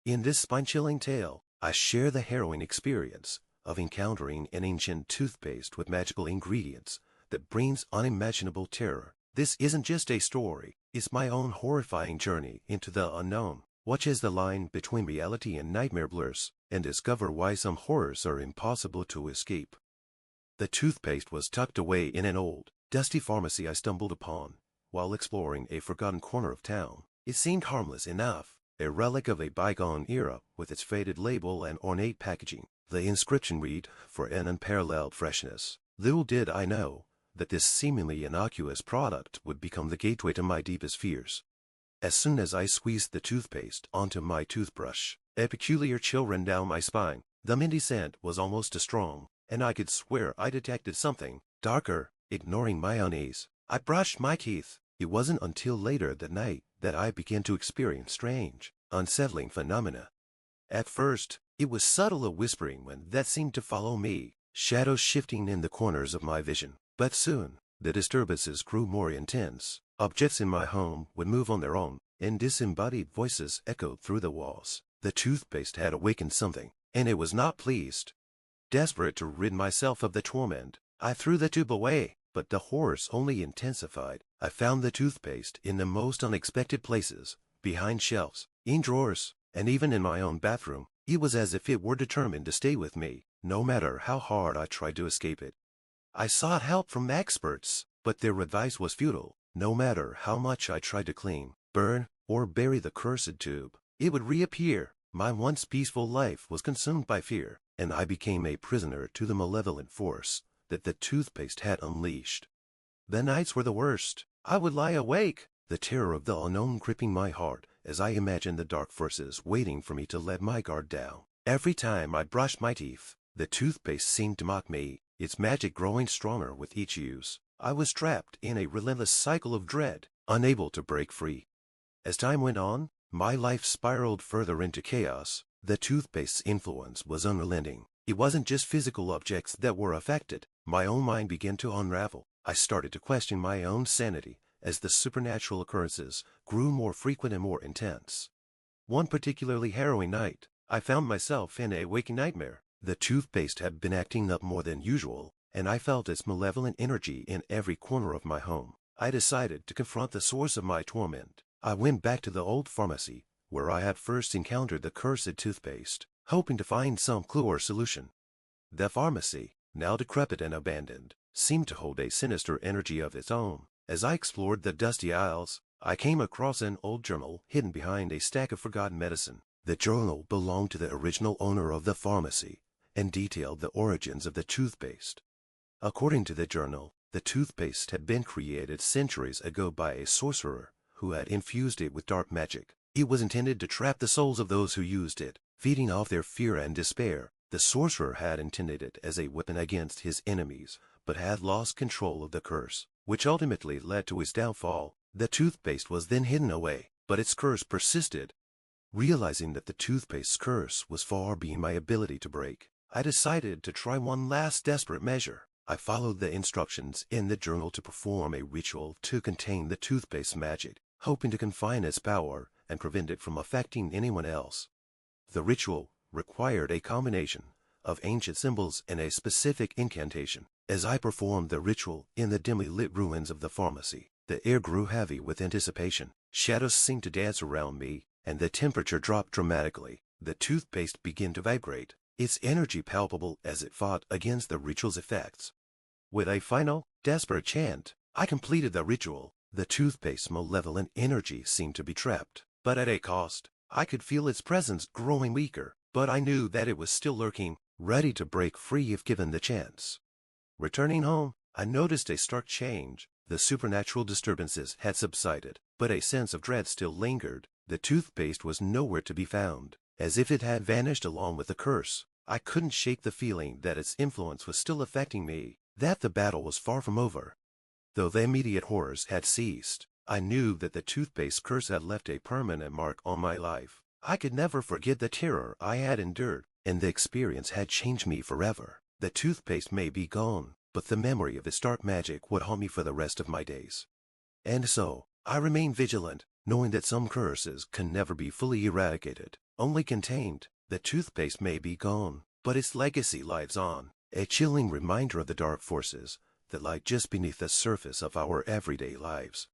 In this spine-chilling tale, I share the harrowing experience of encountering an ancient toothpaste with magical ingredients that brings unimaginable terror. This isn't just a story, it's my own horrifying journey into the unknown. Watch as the line between reality and nightmare blurs, and discover why some horrors are impossible to escape. The toothpaste was tucked away in an old, dusty pharmacy I stumbled upon while exploring a forgotten corner of town. It seemed harmless enough, a relic of a bygone era with its faded label and ornate packaging. The inscription read, "For an unparalleled freshness." Little did I know that this seemingly innocuous product would become the gateway to my deepest fears. As soon as I squeezed the toothpaste onto my toothbrush, a peculiar chill ran down my spine. The minty scent was almost as strong, and I could swear I detected something darker. Ignoring my unease, I brushed my teeth. It wasn't until later that night that I began to experience strange, unsettling phenomena. At first, it was subtle, a whispering wind that seemed to follow me, shadows shifting in the corners of my vision. But soon, the disturbances grew more intense. Objects in my home would move on their own, and disembodied voices echoed through the walls. The toothpaste had awakened something, and it was not pleased. Desperate to rid myself of the torment, I threw the tube away, but the horrors only intensified. I found the toothpaste in the most unexpected places, behind shelves, in drawers, and even in my own bathroom. It was as if it were determined to stay with me, no matter how hard I tried to escape it. I sought help from experts, but their advice was futile. No matter how much I tried to clean, burn, or bury the cursed tube, it would reappear. My once peaceful life was consumed by fear, and I became a prisoner to the malevolent force that the toothpaste had unleashed. The nights were the worst. I would lie awake, the terror of the unknown gripping my heart as I imagined the dark forces waiting for me to let my guard down. Every time I brushed my teeth, the toothpaste seemed to mock me, its magic growing stronger with each use. I was trapped in a relentless cycle of dread, unable to break free. As time went on, my life spiraled further into chaos. The toothpaste's influence was unrelenting. It wasn't just physical objects that were affected. My own mind began to unravel. I started to question my own sanity as the supernatural occurrences grew more frequent and more intense. One particularly harrowing night, I found myself in a waking nightmare. The toothpaste had been acting up more than usual, and I felt its malevolent energy in every corner of my home. I decided to confront the source of my torment. I went back to the old pharmacy, where I had first encountered the cursed toothpaste, hoping to find some clue or solution. The pharmacy, now decrepit and abandoned, seemed to hold a sinister energy of its own. As I explored the dusty aisles, I came across an old journal hidden behind a stack of forgotten medicine. The journal belonged to the original owner of the pharmacy and detailed the origins of the toothpaste. According to the journal, the toothpaste had been created centuries ago by a sorcerer who had infused it with dark magic. It was intended to trap the souls of those who used it, feeding off their fear and despair. The sorcerer had intended it as a weapon against his enemies, but had lost control of the curse, which ultimately led to his downfall. The toothpaste was then hidden away, but its curse persisted. Realizing that the toothpaste's curse was far beyond my ability to break, I decided to try one last desperate measure. I followed the instructions in the journal to perform a ritual to contain the toothpaste's magic, hoping to confine its power and prevent it from affecting anyone else. The ritual required a combination of ancient symbols and a specific incantation. As I performed the ritual in the dimly lit ruins of the pharmacy, the air grew heavy with anticipation. Shadows seemed to dance around me, and the temperature dropped dramatically. The toothpaste began to vibrate, its energy palpable as it fought against the ritual's effects. With a final, desperate chant, I completed the ritual. The toothpaste's malevolent energy seemed to be trapped, but at a cost. I could feel its presence growing weaker, but I knew that it was still lurking, ready to break free if given the chance. Returning home, I noticed a stark change. The supernatural disturbances had subsided, but a sense of dread still lingered. The toothpaste was nowhere to be found, as if it had vanished along with the curse. I couldn't shake the feeling that its influence was still affecting me, that the battle was far from over. Though the immediate horrors had ceased, I knew that the toothpaste curse had left a permanent mark on my life. I could never forget the terror I had endured, and the experience had changed me forever. The toothpaste may be gone, but the memory of its dark magic would haunt me for the rest of my days. And so, I remain vigilant, knowing that some curses can never be fully eradicated, only contained. The toothpaste may be gone, but its legacy lives on, a chilling reminder of the dark forces that lie just beneath the surface of our everyday lives.